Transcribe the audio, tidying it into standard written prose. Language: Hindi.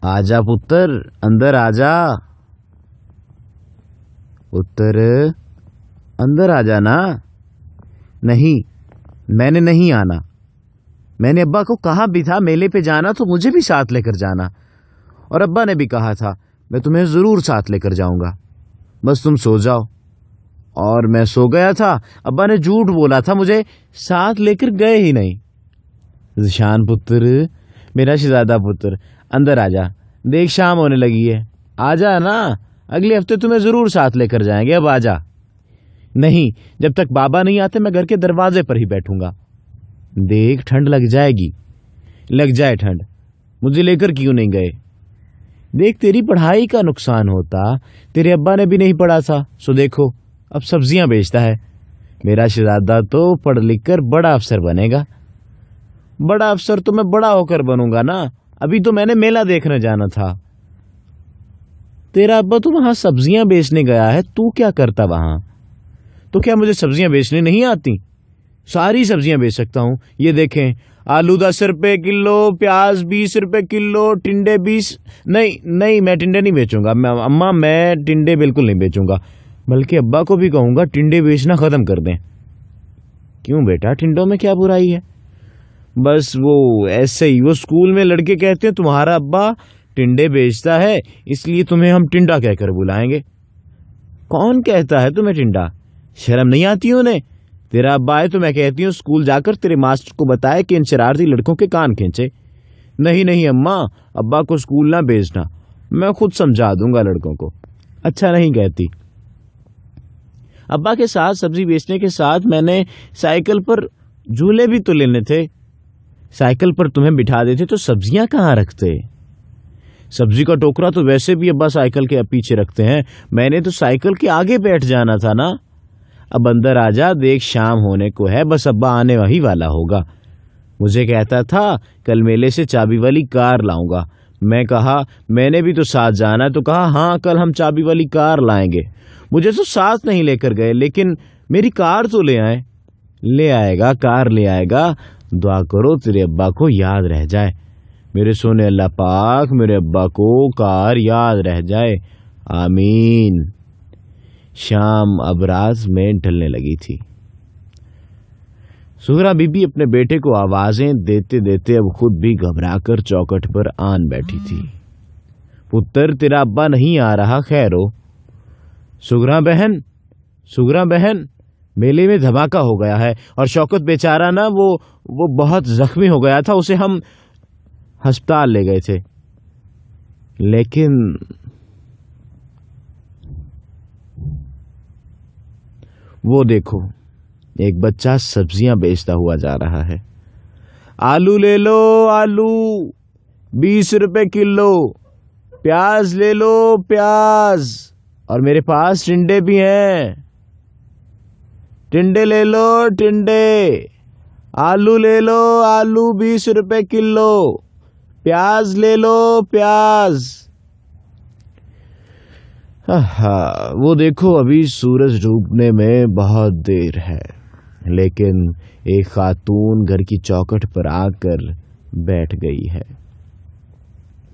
आजा पुत्र, अंदर आजा। पुत्र अंदर आजा ना। नहीं, मैंने नहीं आना। मैंने अब्बा को कहा भी था मेले पे जाना तो मुझे भी साथ लेकर जाना, और अब्बा ने भी कहा था मैं तुम्हें जरूर साथ लेकर जाऊंगा, बस तुम सो जाओ। और मैं सो गया था। अब्बा ने झूठ बोला था, मुझे साथ लेकर गए ही नहीं। ज़िशान पुत्र, मेरा शहजादा पुत्र, अंदर आजा। देख शाम होने लगी है, आजा ना। अगले हफ्ते तुम्हें जरूर साथ लेकर जाएंगे, अब आजा। नहीं, जब तक बाबा नहीं आते मैं घर के दरवाजे पर ही बैठूंगा। देख ठंड लग जाएगी। लग जाए ठंड, मुझे लेकर क्यों नहीं गए? देख तेरी पढ़ाई का नुकसान होता, तेरे अब्बा ने भी नहीं पढ़ा था, सो देखो अब सब्जियां बेचता है। मेरा शहजादा तो पढ़ लिख कर बड़ा अफसर बनेगा। बड़ा अफसर तो मैं बड़ा होकर बनूंगा ना, अभी तो मैंने मेला देखने जाना था। तेरा अब्बा तो वहां सब्जियां बेचने गया है, तू क्या करता वहां? तो क्या मुझे सब्जियां बेचने नहीं आती? सारी सब्जियां बेच सकता हूं। ये देखें, आलू 10 रुपए किलो, प्याज 20 रुपए किलो, टिंडे 20। नहीं, मैं टिंडे नहीं बेचूंगा। अम्मा मैं टिंडे बिल्कुल नहीं बेचूंगा, बल्कि अब्बा को भी कहूंगा टिंडे बेचना खत्म कर दें। क्यों बेटा, टिंडों में क्या बुराई है? बस वो ऐसे ही, वो स्कूल में लड़के कहते हैं तुम्हारा अब्बा टिंडे बेचता है, इसलिए तुम्हें हम टिंडा कहकर बुलाएंगे। कौन कहता है तुम्हें टिंडा? शर्म नहीं आती उन्हें? तेरा अब्बा है तो मैं कहती हूँ स्कूल जाकर तेरे मास्टर को बताए कि इन शरारती लड़कों के कान खींचे। नहीं अम्मा, अब्बा को स्कूल ना भेजना, मैं खुद समझा दूंगा लड़कों को। अच्छा नहीं कहती। अब्बा के साथ सब्जी बेचने के साथ मैंने साइकिल पर झूले भी तो लेने थे। साइकिल पर तुम्हें बिठा देते तो सब्जियां कहाँ रखते? सब्जी का टोकरा तो वैसे भी अब्बा साइकिल के पीछे रखते हैं, मैंने तो साइकिल के आगे बैठ जाना था ना। अब अंदर आजा, देख शाम होने को है, बस अब्बा आने वही वाला होगा। मुझे कहता था कल मेले से चाबी वाली कार लाऊंगा। मैं कहा मैंने भी तो साथ जाना है, तो कहा हाँ कल हम चाबी वाली कार लाएंगे। मुझे तो साथ नहीं लेकर गए, लेकिन मेरी कार तो ले आए। ले आएगा, कार ले आएगा। दुआ करो तेरे अब्बा को याद रह जाए। मेरे सोने अल्लाह पाक मेरे अब्बा को कार याद रह जाए, आमीन। शाम अब रात में ढलने लगी थी। सुगरा बीबी अपने बेटे को आवाजें देते देते अब खुद भी घबराकर चौखट पर आन बैठी थी। पुत्र तेरा अब्बा नहीं आ रहा, खैर हो? सुगरा बहन, मेले में धमाका हो गया है और शौकत बेचारा ना वो बहुत जख्मी हो गया था, उसे हम अस्पताल ले गए थे। लेकिन वो देखो, एक बच्चा सब्जियां बेचता हुआ जा रहा है। आलू ले लो, आलू 20 रुपए किलो। प्याज ले लो, प्याज। और मेरे पास टिंडे भी हैं, टिंडे ले लो, टिंडे। आलू ले लो, आलू 20 रुपए किलो। प्याज ले लो, प्याज। वो देखो, अभी सूरज डूबने में बहुत देर है, लेकिन एक खातून घर की चौखट पर आकर बैठ गई है।